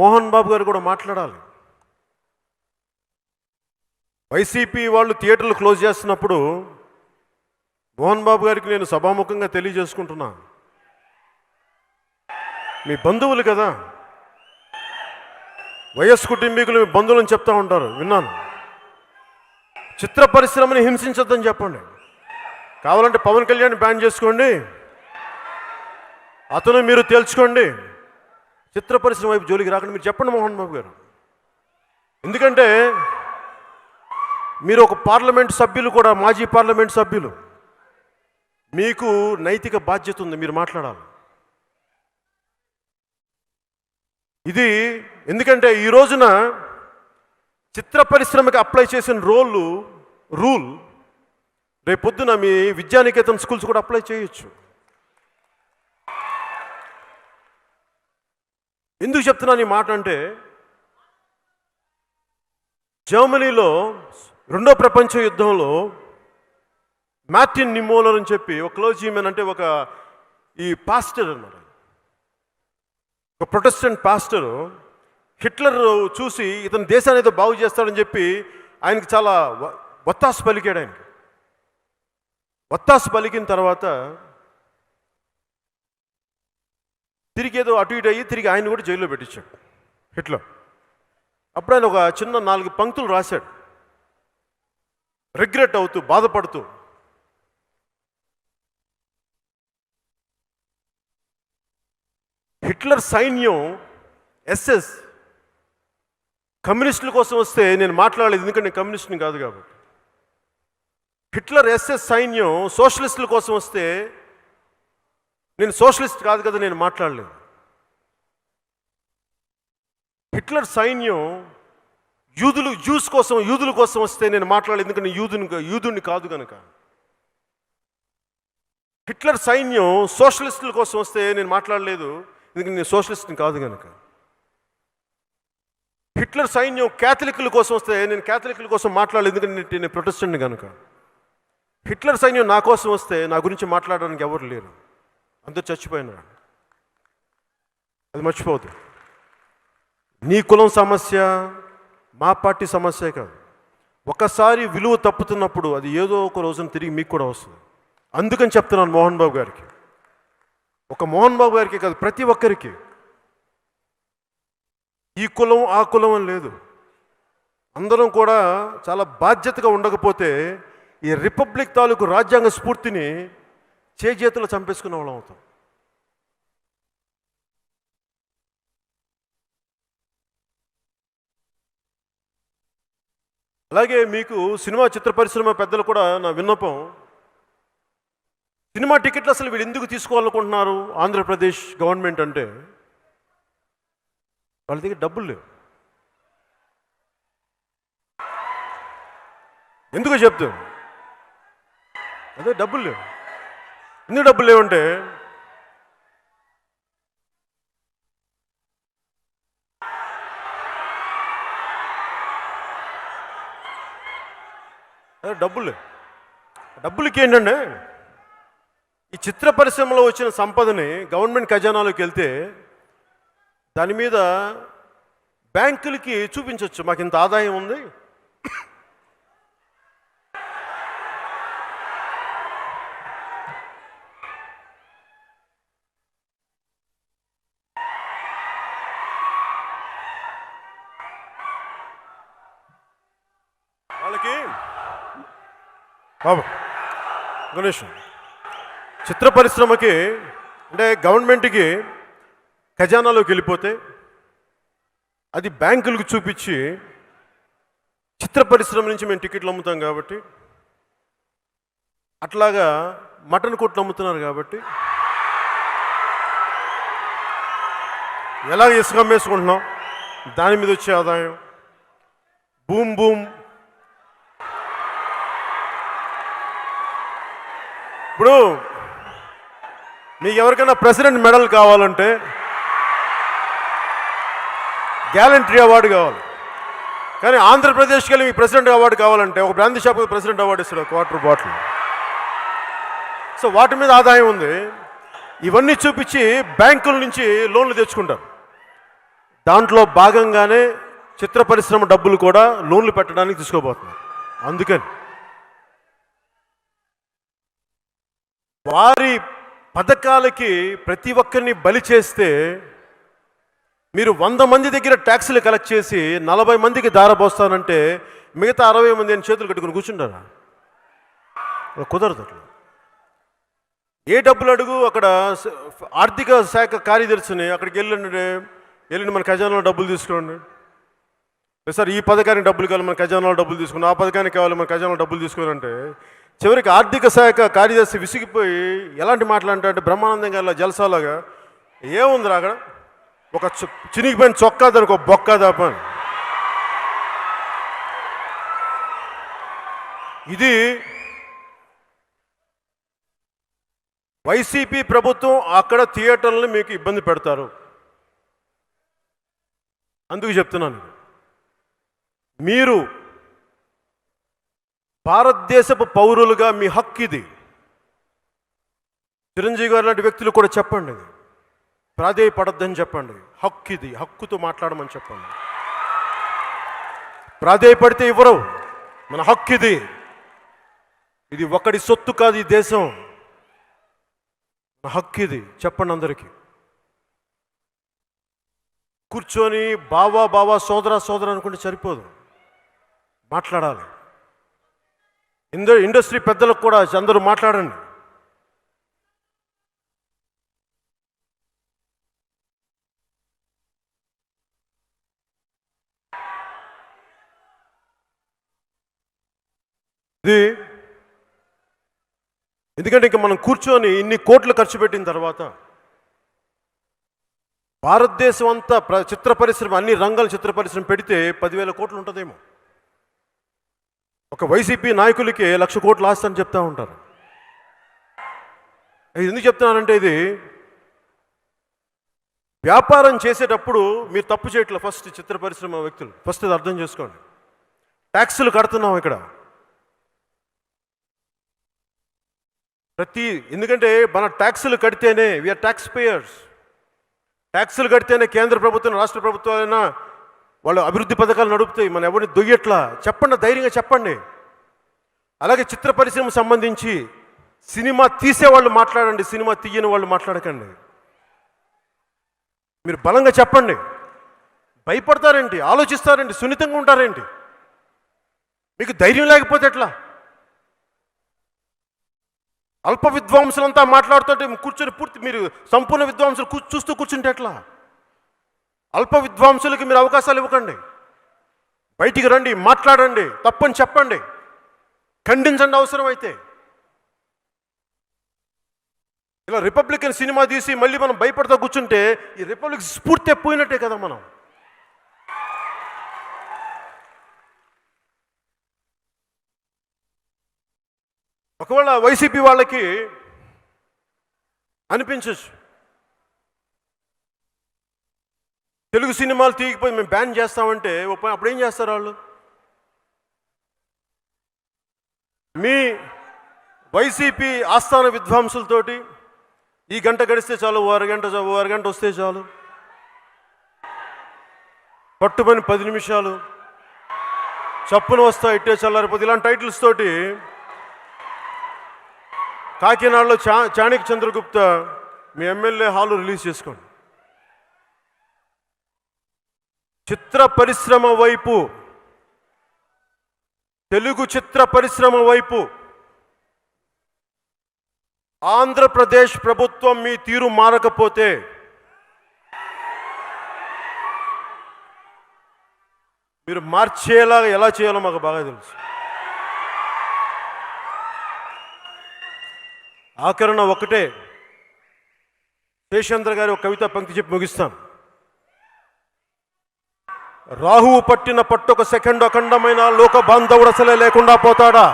మోహన్ బాబు గారు కూడా మాట్లాడాలి. వైసీపీ వాళ్ళు థియేటర్లు క్లోజ్ చేస్తున్నప్పుడు మోహన్ బాబు గారికి నేను సభాముఖంగా తెలియజేసుకుంటున్నా, మీ బంధువులు కదా, వైఎస్ కుటుంబీకులు మీ బంధువులని చెప్తా ఉంటారు, విన్నాను. చిత్ర పరిశ్రమని హింసించొద్దని చెప్పండి. కావాలంటే పవన్ కళ్యాణ్ బ్యాన్ చేసుకోండి, అతను మీరు తేల్చుకోండి. చిత్ర పరిశ్రమ వైపు జోలికి రాకుండా మీరు చెప్పండి మోహన్ బాబు గారు. ఎందుకంటే మీరు ఒక పార్లమెంట్ సభ్యులు కూడా, మాజీ పార్లమెంట్ సభ్యులు, మీకు నైతిక బాధ్యత ఉంది, మీరు మాట్లాడాలి. ఇది ఎందుకంటే ఈ రోజున చిత్ర పరిశ్రమకి అప్లై చేసిన రూల్ రేపొద్దున మీ విద్యానికేతన్ స్కూల్స్ కూడా అప్లై చేయొచ్చు. ఎందుకు చెప్తున్నాను ఈ మాట అంటే, జర్మనీలో రెండో ప్రపంచ యుద్ధంలో మార్టిన్ నిమోలర్ అని చెప్పి ఒక క్లోజీమెన్, అంటే ఈ పాస్టర్ అన్నారు, ఒక ప్రొటెస్టెంట్ పాస్టరు, హిట్లర్ చూసి ఇతను దేశాన్ని ఏదో బాగు చేస్తాడని చెప్పి ఆయనకి చాలా ఒత్తాసు పలికాడు. ఆయనకి ఒత్తాసు పలికిన తర్వాత తిరిగి ఏదో అటు ఇటు అయ్యి తిరిగి ఆయన కూడా జైల్లో పెట్టించాడు హిట్లర్. అప్పుడు ఆయన ఒక చిన్న 4 పంక్తులు రాశాడు, రిగ్రెట్ అవుతూ, బాధపడుతూ. హిట్లర్ సైన్యం ఎస్ఎస్ కమ్యూనిస్టుల కోసం వస్తే నేను మాట్లాడలేదు, ఎందుకంటే నేను కమ్యూనిస్ట్ని కాదు కాబట్టి. హిట్లర్ ఎస్ఎస్ సైన్యం సోషలిస్టుల కోసం వస్తే నేను సోషలిస్ట్ కాదు కదా, నేను మాట్లాడలేదు. హిట్లర్ సైన్యం యూదుల కోసం వస్తే నేను మాట్లాడలేదు, ఎందుకంటే యూదుని కాదు కనుక. హిట్లర్ సైన్యం సోషలిస్టుల కోసం వస్తే నేను మాట్లాడలేదు, ఎందుకంటే నేను సోషలిస్ట్ని కాదు కనుక. హిట్లర్ సైన్యం క్యాథలిక్ల కోసం వస్తే నేను క్యాథలిక్ల కోసం మాట్లాడలేదు, ఎందుకంటే నేను ప్రొటెస్టెంట్ని కనుక. హిట్లర్ సైన్యం నా కోసం వస్తే నా గురించి మాట్లాడడానికి ఎవరు లేరు, అందరూ చచ్చిపోయినారు. అది మర్చిపోవద్దు. నీ కులం సమస్య మా పార్టీ సమస్యే కాదు. ఒకసారి విలువ తప్పుతున్నప్పుడు అది ఏదో ఒక రోజున తిరిగి మీకు కూడా వస్తుంది. అందుకని చెప్తున్నాను మోహన్ బాబు గారికి, ఒక మోహన్ బాబు గారికి కాదు, ప్రతి ఒక్కరికి. ఈ కులం ఆ కులం అని లేదు, అందరం కూడా చాలా బాధ్యతగా ఉండకపోతే ఈ రిపబ్లిక్ తాలూకు రాజ్యాంగ స్ఫూర్తిని చేతులు చంపేసుకునే వాళ్ళం అవుతాం. అలాగే మీకు సినిమా చిత్ర పరిశ్రమ పెద్దలు కూడా నా విన్నపం, సినిమా టికెట్లు అసలు వీళ్ళు ఎందుకు తీసుకోవాలనుకుంటున్నారు ఆంధ్రప్రదేశ్ గవర్నమెంట్ అంటే, వాళ్ళ దగ్గర డబ్బులు లేవు. ఎందుకు చెప్తాం, అదే డబ్బులు లేవు. ఎందుకు డబ్బులు లేవంటే, డబ్బులకి ఏంటంటే, ఈ చిత్ర పరిశ్రమలో వచ్చిన సంపదని గవర్నమెంట్ ఖజానాలోకి వెళ్తే దాని మీద బ్యాంకులకి చూపించవచ్చు, మాకు ఇంత ఆదాయం ఉంది, వాళ్ళకి బాబు గణేష్ చిత్ర పరిశ్రమకి అంటే గవర్నమెంట్కి ఖజానాలోకి వెళ్ళిపోతే అది బ్యాంకులకు చూపించి చిత్ర పరిశ్రమ నుంచి మేము టికెట్లు అమ్ముతాం కాబట్టి, అట్లాగా మటన్ కొట్లు అమ్ముతున్నారు కాబట్టి, ఎలాగ ఇసుక అమ్మేసుకుంటున్నాం దాని మీద వచ్చే ఆదాయం, బూమ్. ఇప్పుడు మీకు ఎవరికైనా ప్రెసిడెంట్ మెడల్ కావాలంటే గ్యాలంటరీ అవార్డు కావాలి, కానీ ఆంధ్రప్రదేశ్కి వెళ్ళి మీకు ప్రెసిడెంట్ అవార్డు కావాలంటే ఒక బ్రాందీ షాప్ ప్రెసిడెంట్ అవార్డు ఇస్తాడు, క్వార్టర్ బాటిల్. సో వాటి మీద ఆదాయం ఉంది. ఇవన్నీ చూపించి బ్యాంకుల నుంచి లోన్లు తెచ్చుకుంటారు. దాంట్లో భాగంగానే చిత్ర పరిశ్రమ డబ్బులు కూడా లోన్లు పెట్టడానికి తీసుకోబోతున్నారు. అందుకని వారి పథకాలకి ప్రతి ఒక్కరిని బలి చేస్తే మీరు 100 మంది దగ్గర ట్యాక్సులు కలెక్ట్ చేసి 40 మందికి దారపోస్తానంటే మిగతా 60 మంది అని చేతులు కట్టుకుని కూర్చుంటారా? కుదరదు. అట్లా ఏ డబ్బులు అడుగు అక్కడ ఆర్థిక శాఖ కార్యదర్శిని అక్కడికి వెళ్ళండి మన ఖజానాలో డబ్బులు తీసుకోండి, సార్ ఈ పథకానికి డబ్బులు కావాలి మన ఖజానాలో డబ్బులు తీసుకుని, ఆ పథకానికి కావాలి మన ఖజానాలో డబ్బులు తీసుకోవాలంటే చివరికి ఆర్థిక శాఖ కార్యదర్శి విసిగిపోయి ఎలాంటి మాట్లాడంటే బ్రహ్మానందం గారి జలసాలాగా ఏముందిరా అక్కడ ఒక చినిగిపోయిన చొక్కా దానికి ఒక బొక్క దాప. ఇది వైసీపీ ప్రభుత్వం అక్కడ థియేటర్లను మీకు ఇబ్బంది పెడతారు. అందుకు చెప్తున్నాను, మీరు భారతదేశపు పౌరులుగా మీ హక్కు ఇది. చిరంజీవి గారు లాంటి వ్యక్తులు కూడా చెప్పండి, ప్రాధేయపడద్దని చెప్పండి. హక్కు ఇది, హక్కుతో మాట్లాడమని చెప్పండి. ప్రాధేయపడితే ఇవ్వరు, మన హక్కు ఇది. ఇది ఒకటి సొత్తు కాదు, ఈ దేశం మన హక్కు ఇది. చెప్పండి అందరికీ. కూర్చొని బావా సోదర అనుకుంటే సరిపోదు, మాట్లాడాలి. ఇండస్ట్రీ పెద్దలకు కూడా అందరూ మాట్లాడండి. ఇది ఎందుకంటే ఇంకా మనం కూర్చొని ఇన్ని కోట్లు ఖర్చు పెట్టిన తర్వాత భారతదేశం అంతా చిత్ర పరిశ్రమ అన్ని రంగాల చిత్ర పరిశ్రమ పెడితే 10,000 కోట్లు ఉంటుందేమో. ఒక వైసీపీ నాయకులకి 1,00,000 కోట్లు ఆస్తి అని చెప్తా ఉంటారు. ఎందుకు చెప్తున్నానంటే ఇది వ్యాపారం చేసేటప్పుడు మీరు తప్పు చేయట్లేదు. ఫస్ట్ చిత్ర పరిశ్రమ వ్యక్తులు ఫస్ట్ ఇది అర్థం చేసుకోండి. ట్యాక్సులు కడుతున్నాం ఇక్కడ ఎందుకంటే మన ట్యాక్సులు కడితేనే వీఆర్ ట్యాక్స్ పేయర్స్. ట్యాక్సులు కడితేనే కేంద్ర ప్రభుత్వం రాష్ట్ర ప్రభుత్వాలైనా వాళ్ళు అభివృద్ధి పథకాలు నడుపుతాయి. మనం ఎవరిని దొయ్యట్లా. చెప్పండి, ధైర్యంగా చెప్పండి. అలాగే చిత్ర పరిశ్రమకు సంబంధించి సినిమా తీసేవాళ్ళు మాట్లాడండి, సినిమా తీయని వాళ్ళు మాట్లాడకండి. మీరు బలంగా చెప్పండి. భయపడతారేంటి, ఆలోచిస్తారేంటి, సున్నితంగా ఉంటారేంటి? మీకు ధైర్యం లేకపోతే ఎట్లా? అల్ప విద్వాంసులంతా మాట్లాడుతుంటే కూర్చొని మీరు సంపూర్ణ విద్వాంసులు చూస్తూ కూర్చుంటే ఎట్లా? అల్ప విద్వాంసులకి మీరు అవకాశాలు ఇవ్వకండి. బయటికి రండి, మాట్లాడండి, తప్పని చెప్పండి, ఖండించండి అవసరమైతే. ఇలా రిపబ్లికన్ సినిమా తీసి మళ్ళీ మనం భయపడతా కూర్చుంటే ఈ రిపబ్లిక్ స్ఫూర్తి పోయినట్టే కదా. మనం ఒకవేళ వైసీపీ వాళ్ళకి అనిపించచ్చు తెలుగు సినిమాలు తీయకపోయి మేము బ్యాన్ చేస్తామంటే అప్పుడు ఏం చేస్తారు వాళ్ళు? మీ వైసీపీ ఆస్థాన విద్వాంసులతోటి ఈ గంట గడిస్తే చాలు, ఓ అరగంట వస్తే చాలు, పట్టుమని 10 నిమిషాలు చప్పున వస్తా ఇట్టే చల్లారిపోతే ఇలాంటి టైటిల్స్ తోటి కాకినాడలో చాణక్య చంద్రగుప్త మీ ఎమ్మెల్యే హాలు రిలీజ్ చేసుకోండి. చిత్ర పరిశ్రమ వైపు, తెలుగు చిత్ర పరిశ్రమ వైపు ఆంధ్రప్రదేశ్ ప్రభుత్వం మీ తీరు మారకపోతే మీరు మార్చేలా ఎలా చేయాలో మాకు బాగా తెలుసు. ఆఖరణ ఒకటే, శేషేంద్ర గారి ఒక కవిత పంక్తి చెప్పి ముగిస్తాను. రాహువు పట్టిన పట్టొక సెకండ్ అఖండమైన లోక బాంధవుడు అసలే లేకుండా పోతాడా?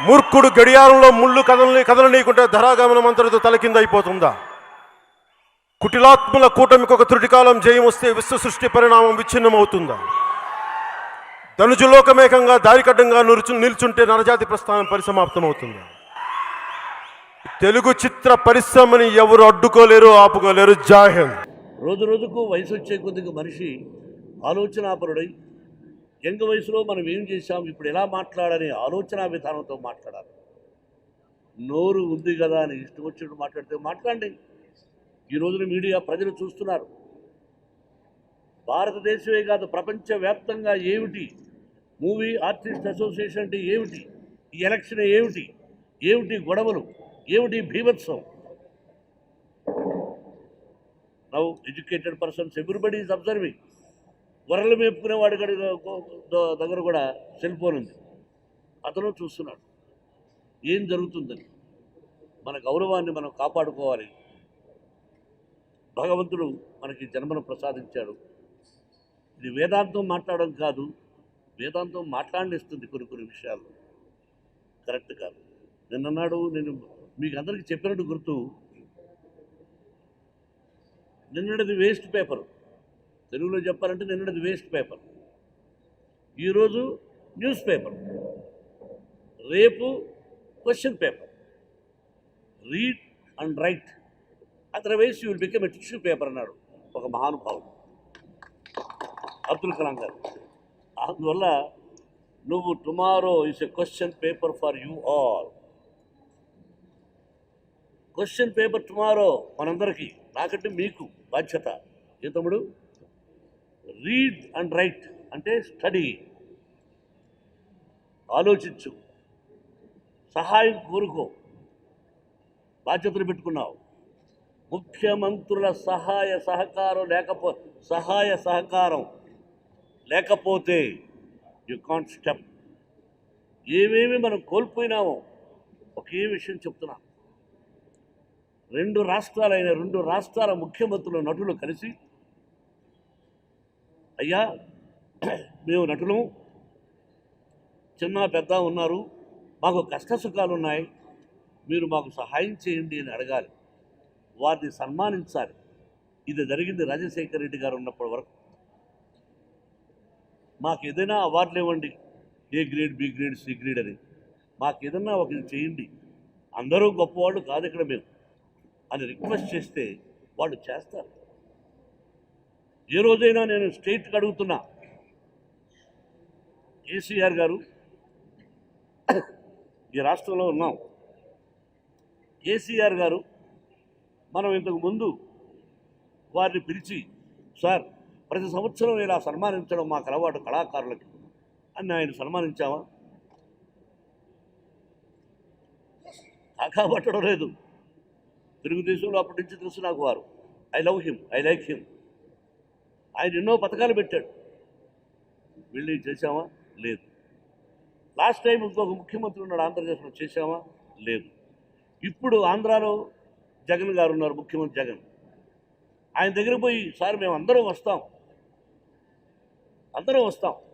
మూర్ఖుడు గడియారంలో ముళ్ళు కదలనీయకుంటే ధరాగమనం అంతటితో తలకింద అయిపోతుందా? కుటిలాత్ముల కూటమికి ఒక త్రుటికాలం జయం వస్తే విశ్వ సృష్టి పరిణామం విచ్ఛిన్నమవుతుందా? ధనుజులోకమేకంగా దారికడ్డంగా నిల్చుంటే నరజాతి ప్రస్థానం పరిసమాప్తమవుతుందా? తెలుగు చిత్ర పరిశ్రమని ఎవరు అడ్డుకోలేరు, ఆపుకోలేరు. జై హింద్. రోజు రోజుకు వయసు వచ్చే కొద్దిగా మనిషి ఆలోచనాపరుడై యంగ్ వయసులో మనం ఏం చేశాం, ఇప్పుడు ఎలా మాట్లాడని ఆలోచనా విధానంతో మాట్లాడాలి. నోరు ఉంది కదా అని ఇష్టం వచ్చినట్టు మాట్లాడితే మాట్లాడండి. ఈ రోజున మీడియా ప్రజలు చూస్తున్నారు. భారతదేశమే కాదు ప్రపంచవ్యాప్తంగా ఏమిటి మూవీ ఆర్టిస్ట్ అసోసియేషన్ అంటే ఏమిటి, ఈ ఎలక్షన్ ఏమిటి, ఏమిటి గొడవలు, ఏమిటి భీభత్సం. Now educated persons everybody is observing. వరలు మేపుకునేవాడి దగ్గర కూడా సెల్ ఫోన్ ఉంది, అతను చూస్తున్నాడు ఏం జరుగుతుందని. మన గౌరవాన్ని మనం కాపాడుకోవాలి. భగవంతుడు మనకి జన్మను ప్రసాదించాడు. ఇది వేదాంతం మాట్లాడడం కాదు, వేదాంతం మాట్లాడిస్తుంది కొన్ని విషయాలు కరెక్ట్ కాదు. నిన్నన్నాడు, నేను మీకు అందరికీ చెప్పినట్టు గుర్తు, నిన్నటిది వేస్ట్ పేపర్, తెలుగులో చెప్పాలంటే నిన్నటిది వేస్ట్ పేపర్, ఈరోజు న్యూస్ పేపర్, రేపు question paper. Read and right, otherwise you will become a tissue paper అన్నాడు ఒక మహానుభావుడు అబ్దుల్ కలాం గారు. అందువల్ల నువ్వు tomorrow is a question paper for you all. Question paper tomorrow మనందరికీ, నాకంటే మీకు బాధ్యత. ఏ తమ్ముడు? రీడ్ అండ్ రైట్ అంటే స్టడీ, ఆలోచించు, సహాయం కోరుకో. బాధ్యతలు పెట్టుకున్నావు. ముఖ్యమంత్రుల సహాయ సహకారం లేకపోతే యు కాంట్ స్టెప్. ఏమేమి మనం కోల్పోయినామో ఒకే విషయం చెప్తున్నా. 2 రాష్ట్రాల ముఖ్యమంత్రుల నటులు కలిసి, అయ్యా మేము నటులు, చిన్న పెద్ద ఉన్నారు, మాకు కష్టసుఖాలు ఉన్నాయి, మీరు మాకు సహాయం చేయండి అని అడగాలి, వారిని సన్మానించాలి. ఇది జరిగింది రాజశేఖర రెడ్డి గారు ఉన్నప్పటి వరకు. మాకు ఏదైనా అవార్డులు ఇవ్వండి, A grade, B grade, C grade అని, మాకు ఏదన్నా ఒకటి చేయండి, అందరూ గొప్పవాళ్ళు కాదు ఇక్కడ మేము అని రిక్వెస్ట్ చేస్తే వాళ్ళు చేస్తారు. ఏ రోజైనా నేను స్టేట్కి అడుగుతున్నా, కేసీఆర్ గారు ఈ రాష్ట్రంలో ఉన్నాం, కేసీఆర్ గారు మనం ఇంతకు ముందు వారిని పిలిచి, సార్ ప్రతి సంవత్సరం ఇలా సన్మానించడం మాకు అలవాటు కళాకారులకి అని ఆయన సన్మానించామా? కాకాబట్టడం లేదు. తెలుగుదేశంలో అప్పటి నుంచి తెలుసు నాకు వారు. I love him, I like him. ఆయన ఎన్నో పథకాలు పెట్టాడు, వెళ్ళి చేశామా? లేదు. లాస్ట్ టైం ఇంకొక ముఖ్యమంత్రి ఉన్నాడు ఆంధ్రప్రదేశ్లో, చేశామా? లేదు. ఇప్పుడు ఆంధ్రాలో జగన్ గారు ఉన్నారు, ముఖ్యమంత్రి జగన్. ఆయన దగ్గర పోయి, సార్ మేము అందరం వస్తాం,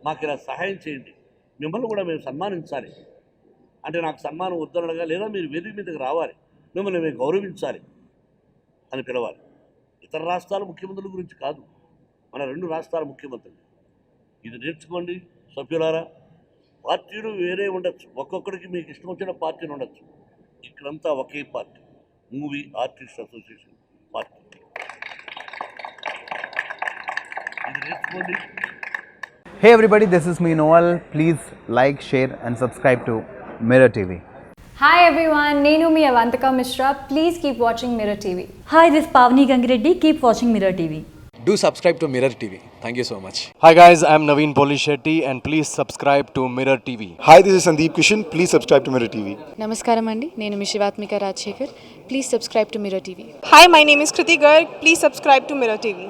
మాకు ఇలా సహాయం చేయండి, మిమ్మల్ని కూడా మేము సన్మానించాలి అంటే, నాకు సన్మానం వద్దనగా, లేదా మీరు వేదిక మీదకి రావాలి, మిమ్మల్ని మేము గౌరవించాలి అని పిలవాలి. ఇతర రాష్ట్రాల ముఖ్యమంత్రుల గురించి కాదు, మన 2 రాష్ట్రాల ముఖ్యమంత్రులు. ఇది నేర్చుకోండి సభ్యులారా. పార్టీలు వేరే ఉండొచ్చు, ఒక్కొక్కడికి మీకు ఇష్టం వచ్చిన పార్టీలు ఉండొచ్చు, ఇక్కడంతా ఒకే party, movie artist association party. ఇది నేర్చుకోండి. Hey everybody, this is me Noel. Please like, share and subscribe to Mirror TV. Hi everyone, Nenu mi Avantika Mishra. Please keep watching Mirror TV. Hi, this is Pavni Gangireddy. Keep watching Mirror TV. Do subscribe to Mirror TV. Thank you so much. Hi guys, I'm Naveen Polishetty and please subscribe to Mirror TV. Hi, this is Sandeep Kishan. Please subscribe to Mirror TV. నమస్కారం అండి, నేను మీ Shivathmika Rajasekhar. Please subscribe to Mirror TV. Hi, my name is Kriti Garg. Please subscribe to Mirror TV.